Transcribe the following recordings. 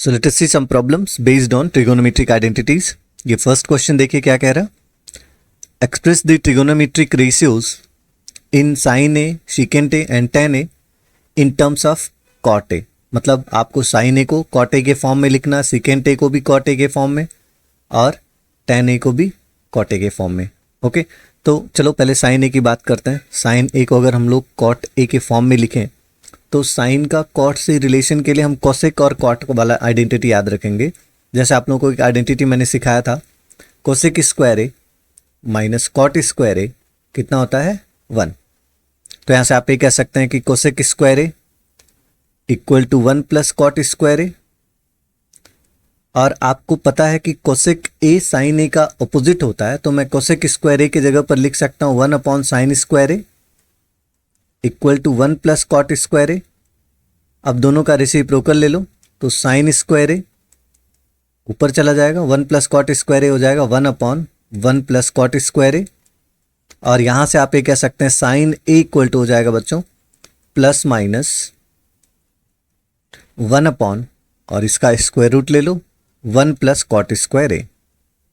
So let us see some problems based on trigonometric identities. ये first question देखिए क्या कह रहा है। Express the trigonometric ratios in sine A, secant A and tan A in terms of cot A. मतलब आपको sign ए को cot A के फॉर्म में लिखना, सीकेंट ए को भी कॉट ए के फॉर्म में और टेन ए को भी कॉट ए के फॉर्म में। ओके, तो चलो पहले साइन ए की बात करते हैं। साइन ए को अगर हम लोग कॉट ए के फॉर्म में लिखें तो साइन का कॉट से रिलेशन के लिए हम कोसेक और कॉट वाला आइडेंटिटी याद रखेंगे। जैसे आप लोगों को एक आइडेंटिटी मैंने सिखाया था, cosec square A minus cot square ए कितना होता है 1। तो यहाँ से आप ये कह सकते हैं कि cosec square A equal to 1 plus cot square A. और आपको पता है कि कोसेक ए साइन ए का अपोजिट होता है, तो मैं कोसेक स्क्वायर ए की जगह पर लिख सकता हूँ 1 upon sine square A equal to 1 plus cot square A. अब दोनों का रेसिप्रोकल ले लो तो साइन स्क्वायर ए ऊपर चला जाएगा, 1 प्लस कॉट स्क्वायर ए हो जाएगा 1 upon 1 plus cot square A. और यहां से आप ये कह सकते हैं साइन ए इक्वल टू हो जाएगा बच्चों प्लस माइनस 1 अपॉन, और इसका स्क्वायर रूट ले लो 1 plus cot square A.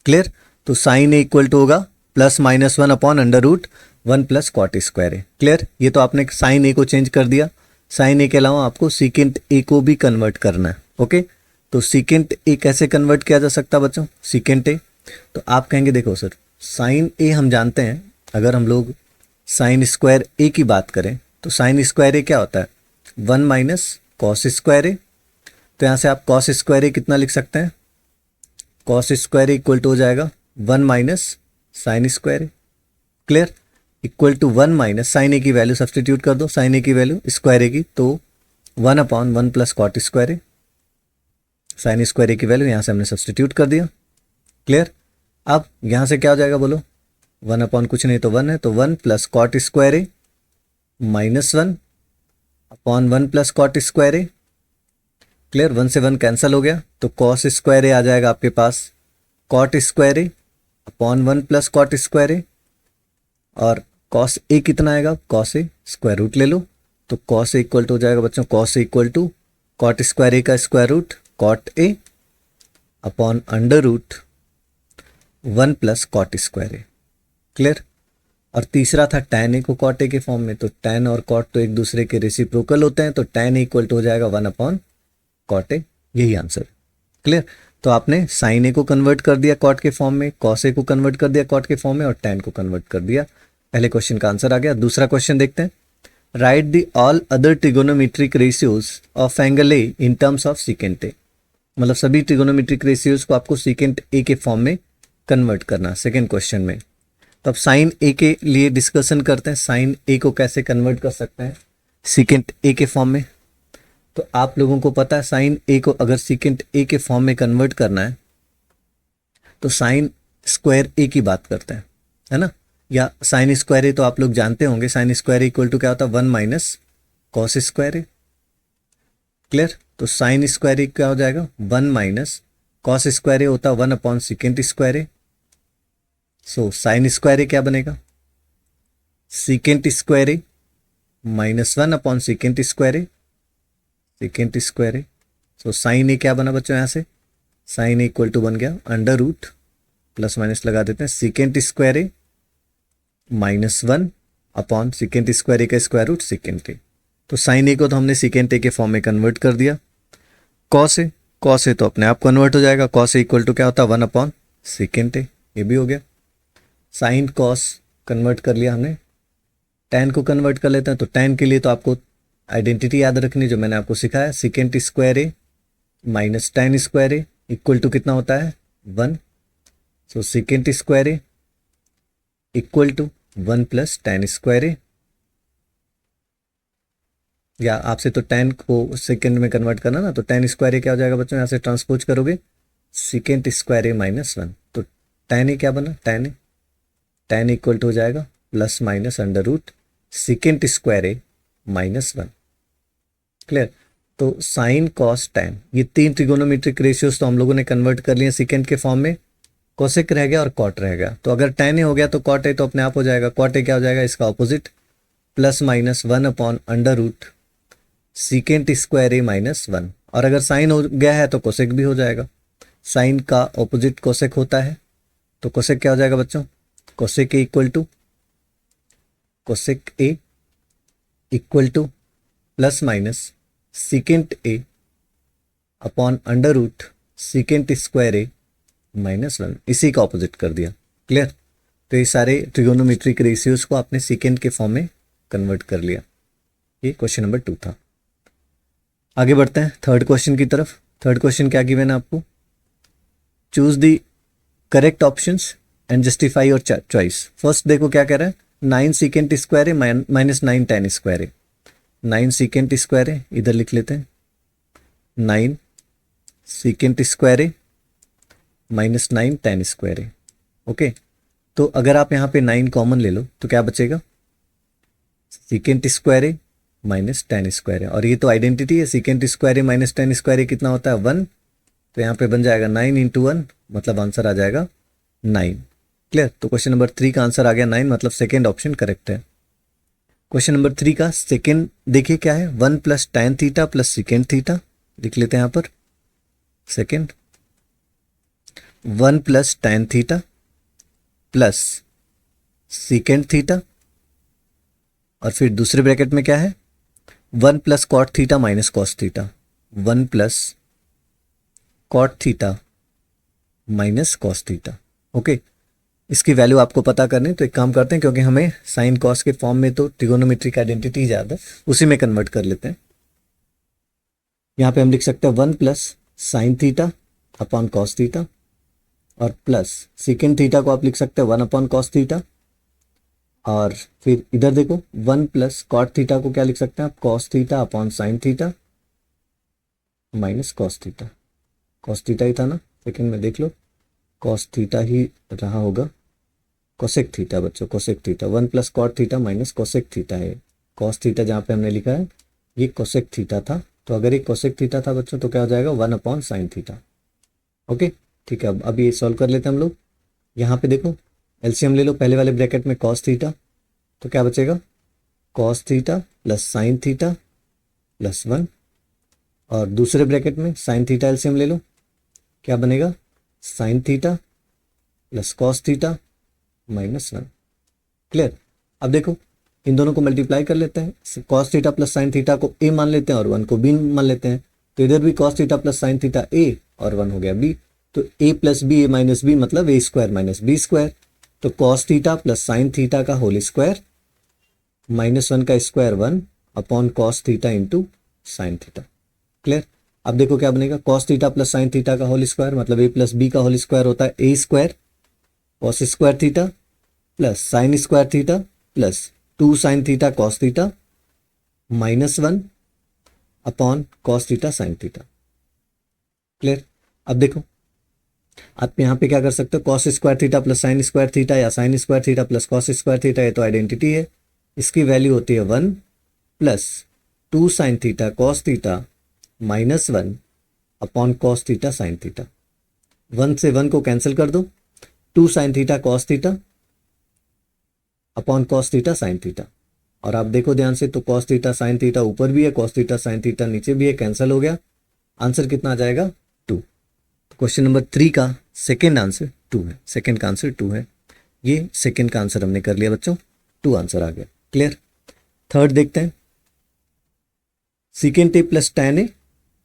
Clear? तो साइन ए इक्वल टू होगा plus minus 1 upon under root 1 plus cot square A. Clear? ये तो आपने साइन ए को चेंज कर दिया। साइन ए के अलावा आपको सीकेंट ए को भी कन्वर्ट करना है। ओके, तो सीकेंट ए कैसे कन्वर्ट किया जा सकता है बच्चों? सीकेंट ए, तो आप कहेंगे देखो सर साइन ए हम जानते हैं, अगर हम लोग साइन स्क्वायर ए की बात करें तो साइन स्क्वायर ए क्या होता है 1 माइनस कॉस स्क्वायर ए। तो यहाँ से आप कॉस स्क्वायर ए कितना लिख सकते हैं, cos square A equal to हो जाएगा 1 minus sine square A. Clear? Equal to 1 minus sine A की वैल्यू सब्सटीट्यूट कर दो, साइन ए की वैल्यू स्क्वायर ए की, तो 1 अपॉन 1 प्लस कॉट स्क्वायर ए। साइन स्क्वायर ए की वैल्यू यहाँ से हमने सब्सटीट्यूट कर दिया। क्लियर? अब यहाँ से क्या हो जाएगा बोलो, 1 अपॉन कुछ नहीं तो 1 है, तो 1 plus cot square A minus 1 upon 1 plus cot square A. Clear? 1 से 1 कैंसिल हो गया, तो कॉस स्क्वायर ए आ जाएगा आपके पास cot square A upon 1 plus cot square A. और कॉस ए कितना आएगा, कॉस ए स्क्वायर रूट ले लो, तो कॉस ए इक्वल टू हो जाएगा बच्चों cos A equal to cot square A का square root cot A upon under root 1 plus cot square A. Clear? और तीसरा था टैन ए को कॉट ए के फॉर्म में, तो टैन और कॉट तो एक दूसरे के रेसिप्रोकल होते हैं, तो टैन ए इक्वल टू हो जाएगा 1 अपॉन कॉट ए। यही आंसर। क्लियर? तो आपने साइन ए को कन्वर्ट कर दिया कॉट के फॉर्म में, कॉस ए को कन्वर्ट कर दिया कॉट के फॉर्म में, और टैन को कन्वर्ट कर दिया। पहले क्वेश्चन का आंसर आ गया। दूसरा क्वेश्चन देखते हैं। Right the all other trigonometric ratios of angle A in terms of secant A. मतलब सभी ट्रिगोनोमेट्रिक रेशियोज को आपको सीकेंट ए के फॉर्म में कन्वर्ट करना, सेकेंड क्वेश्चन में। तो अब साइन ए के लिए डिस्कशन करते हैं, साइन ए को कैसे कन्वर्ट कर सकते हैं सीकेंट ए के फॉर्म में। तो आप लोगों को पता है साइन ए को अगर सीकेंट ए के फॉर्म में कन्वर्ट करना है तो साइन स्क्वायर ए की बात करते हैं, है ना, या साइन स्क्वायर ए तो आप लोग जानते होंगे, साइन स्क्वायर इक्वल टू क्या होता है 1 minus cos square A. Clear? तो साइन स्क्वायर ए क्या हो जाएगा 1 माइनस कॉस स्क्वायर ए होता है 1 अपॉन सीकेंट स्क्वायर ए। सो साइन स्क्वायर ए क्या बनेगा secant square A minus 1 upon secant square A, secant square A. So sine ए क्या बना बच्चों, यहाँ से साइन ए इक्वल टू बन गया अंडर रूट, प्लस माइनस लगा देते हैं, secant square A minus 1 upon secant square A का स्क्वायर रूट सीकेंट ए। तो साइन ए को तो हमने सीकेंट ए के फॉर्म में कन्वर्ट कर दिया। कॉस ए तो अपने आप कन्वर्ट हो जाएगा, कॉस ए इक्वल टू क्या होता है 1 अपॉन सीकेंट ए, ये भी हो गया। साइन कॉस कन्वर्ट कर लिया हमने, टैन को कन्वर्ट कर लेते हैं। तो टैन के लिए तो आपको आइडेंटिटी याद रखनी जो मैंने आपको सिखाया, secant square A minus tan square A equal to कितना होता है 1। So secant square A equal to 1 plus tan square A, या आपसे तो टैन को सेकेंड में कन्वर्ट करना ना, तो टैन स्क्वायर ए क्या हो जाएगा बच्चों, यहाँ से ट्रांसपोज करोगे सीकेंट स्क्वायर ए माइनस 1, तो टैन ए क्या बना टैन इक्वल टू हो जाएगा plus minus under root secant square A minus 1। Clear? तो साइन कॉस टैन ये 3 ट्रिगोनोमेट्रिक रेशियोज तो हम लोगों ने कन्वर्ट कर लिए सीकेंट के फॉर्म में। कोसेक रह गया और कॉट रह गया, तो अगर टैन ए हो गया तो कॉट ए तो अपने आप हो जाएगा, कॉट ए क्या हो जाएगा इसका opposite plus minus 1 upon under root secant square A minus 1, और अगर साइन हो गया है तो कोसेक भी हो जाएगा। साइन का ऑपोजिट कोसेक होता है, तो कोसेक क्या हो जाएगा बच्चों, cosec A equal to plus minus secant A upon under root secant square A minus 1, इसी का ऑपोजिट कर दिया। क्लियर। तो ये सारे ट्रिगोनोमेट्रिक रेशियोज को आपने सीकेंट के फॉर्म में कन्वर्ट कर लिया। ये क्वेश्चन नंबर 2 था। आगे बढ़ते हैं थर्ड क्वेश्चन की तरफ। थर्ड क्वेश्चन क्या गिवन है आपको, choose the correct options and justify your choice. First देखो क्या कह रहा है, 9 सीकेंट स्क्वायर है माइनस 9 tan स्क्वायर है। 9 सीकेंट स्क्वायर है, इधर लिख लेते हैं 9 सीकेंट स्क्वायर है माइनस 9 tan स्क्वायर है। ओके, तो अगर आप यहाँ पे 9 कॉमन ले लो तो क्या बचेगा, सीकेंट स्क्वायर है माइनस tan स्क्वायर है। और ये तो आइडेंटिटी है, सीकेंट स्क्वायर है माइनस tan स्क्वायर है कितना होता है 1, तो यहाँ पे बन जाएगा 9 इंटू 1, मतलब आंसर आ जाएगा 9। क्लियर। तो क्वेश्चन नंबर 3 का आंसर आ गया 9, मतलब सेकेंड ऑप्शन करेक्ट है। क्वेश्चन नंबर 3 का सेकेंड देखिए क्या है, 1 plus tan theta plus secant theta, लिख लेते हैं यहाँ पर second 1 plus tan theta plus secant theta, और फिर दूसरे ब्रैकेट में क्या है 1 plus cot theta minus cos theta, 1 plus cot theta minus cos theta. Okay, इसकी वैल्यू आपको पता करनी, तो एक काम करते हैं, क्योंकि हमें साइन कॉस के फॉर्म में तो ट्रिगोनोमेट्रिक आइडेंटिटी ज़्यादा, उसी में कन्वर्ट कर लेते हैं। यहाँ पे हम लिख सकते हैं 1 plus sine theta upon cos theta, और प्लस सीकेंट थीटा को आप लिख सकते हैं 1 अपॉन कॉस थीटा, और फिर इधर देखो 1 प्लस कॉट थीटा को क्या लिख सकते हैं आप, cos theta upon sine theta minus cos theta. Cos theta ही था ना, सेकेंड में देख लो, कॉस थीटा ही रहा होगा, कोसेक थीटा बच्चों, cosec theta 1 plus cot theta minus cosec theta है। कॉस थीटा जहाँ पे हमने लिखा है ये कोसेक थीटा था, तो अगर ये कोसेक थीटा था बच्चों तो क्या हो जाएगा 1 अपॉन साइन थीटा। ओके ठीक है, अब ये सॉल्व कर लेते हैं हम लोग। यहाँ पे देखो एलसीएम ले लो, पहले वाले ब्रैकेट में कॉस थीटा, तो क्या बचेगा cos theta plus sine theta plus 1, और दूसरे ब्रैकेट में साइन थीटा एलसीएम ले लो, क्या बनेगा sine theta plus cos theta minus 1। Clear. अब देखो इन दोनों को मल्टीप्लाई कर लेते हैं, cos theta plus sine theta को ए मान लेते हैं और 1 को बी मान लेते हैं, तो इधर भी cos theta plus sine theta A और 1 हो गया बी, तो A plus B A minus B मतलब A square minus B square, तो cos theta plus sine theta का होल स्क्वायर माइनस 1 का square 1 upon cos theta into sine theta. Clear. अब देखो क्या बनेगा, cos theta plus sine theta का whole square मतलब ए प्लस बी का होल स्क्वायर होता है ए square cos square theta plus sine square theta plus 2 sine theta cos theta minus 1 upon cos theta sine theta. Clear. अब देखो आप यहाँ पे क्या कर सकते हो, cos square theta plus sine square theta या sine square theta plus cos square theta, ये तो आइडेंटिटी है, इसकी वैल्यू होती है 1 plus 2 sine theta cos theta minus 1 upon cos theta sine theta. 1 से 1 को कैंसिल कर दो, 2 sine theta cos theta upon cos theta sine theta, और आप देखो ध्यान से तो कॉस थीटा साइन थीटा ऊपर भी है, कॉस थीटा साइन थीटा नीचे भी है, कैंसिल हो गया, आंसर कितना आ जाएगा 2। क्वेश्चन नंबर 3 का सेकेंड आंसर 2 है, सेकेंड का आंसर 2 है। ये सेकेंड का आंसर हमने कर लिया बच्चों, 2 आंसर आ गया। क्लियर। थर्ड देखते हैं, secant A plus tan A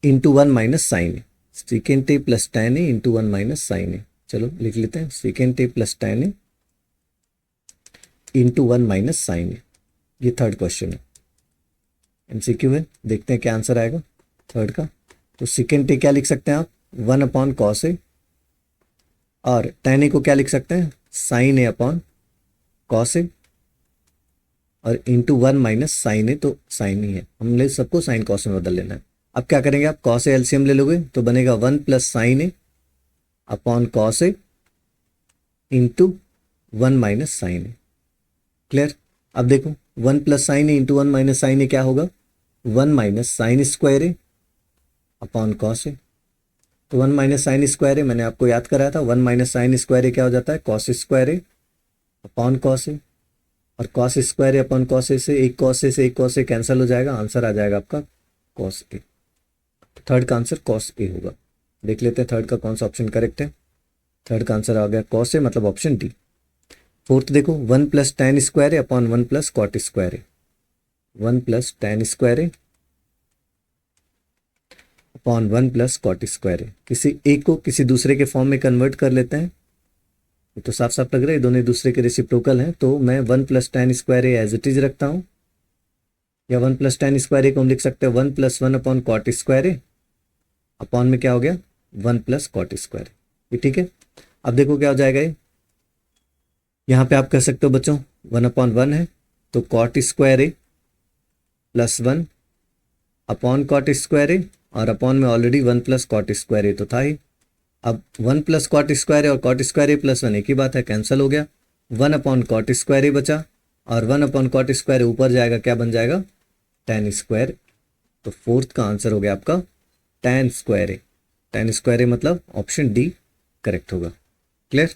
into 1 minus sine A, secant A plus tan A into 1 minus sine A, चलो लिख लेते हैं secant A plus tan A into 1 minus sine A. ये थर्ड क्वेश्चन है, MCQ है, देखते हैं क्या आंसर आएगा थर्ड का। तो सीकेंट ए क्या लिख सकते हैं आप 1 अपॉन कॉस ए, और टैन ए को क्या लिख सकते हैं sign A upon cos A, और इंटू 1 माइनस साइन ए, तो साइन ही है, हमने सबको साइन कॉस में बदल लेना है। अब क्या करेंगे आप, कॉस ए एलसीएम ले लोगे तो बनेगा 1 plus sign A upon cos A into 1 minus sine A. Clear. अब देखो 1 प्लस साइन ए इंटू 1 माइनस साइन ए क्या होगा 1 minus sine square A upon cos A, तो 1 माइनस साइन स्क्वायर ए मैंने आपको याद कराया था, 1 माइनस साइन स्क्वायर ए क्या हो जाता है cos square A upon cos A, और cos square A upon cos A से एक कॉस ए से एक कॉस ए कैंसिल हो जाएगा, आंसर आ जाएगा आपका कॉस ए। थर्ड का आंसर कॉस ए होगा। देख लेते हैं थर्ड का कौन सा ऑप्शन करेक्ट है। थर्ड का आंसर आ गया कॉस ए, मतलब ऑप्शन डी। फोर्थ देखो, 1 प्लस tan स्क्वायर ए अपॉन 1 प्लस कॉट स्क्वायर ए। 1 प्लस tan स्क्वायर ए अपॉन 1 प्लस कॉट स्क्वायर ए। किसी एक को किसी दूसरे के फॉर्म में कन्वर्ट कर लेते हैं। ये तो साफ साफ लग रहा है दोनों दूसरे के रेसिप्रोकल हैं, तो मैं 1 plus tan square A as it is रखता हूँ, या 1 प्लस tan स्क्वायर ए को हम लिख सकते हैं 1 प्लस 1 अपॉन कॉट स्क्वायर ए, अपॉन में क्या हो गया 1 प्लस कॉट स्क्वायर। ये ठीक है। अब देखो क्या हो जाएगा, ये यहाँ पे आप कह सकते हो बच्चों 1/1 है, तो cot square A plus 1 upon cot square A, और अपॉन में ऑलरेडी 1 प्लस कॉट स्क्वायर ए तो था ही। अब 1 प्लस कॉट स्क्वायर ए और कॉट स्क्वायर ए प्लस 1 एक ही बात है, कैंसिल हो गया। 1 अपॉन कॉट स्क्वायर ए बचा, और 1 अपॉन कॉट स्क्वायर ए ऊपर जाएगा, क्या बन जाएगा tan स्क्वायर। तो फोर्थ का आंसर हो गया आपका tan स्क्वायर ए। tan स्क्वायर ए मतलब ऑप्शन डी करेक्ट होगा। क्लियर।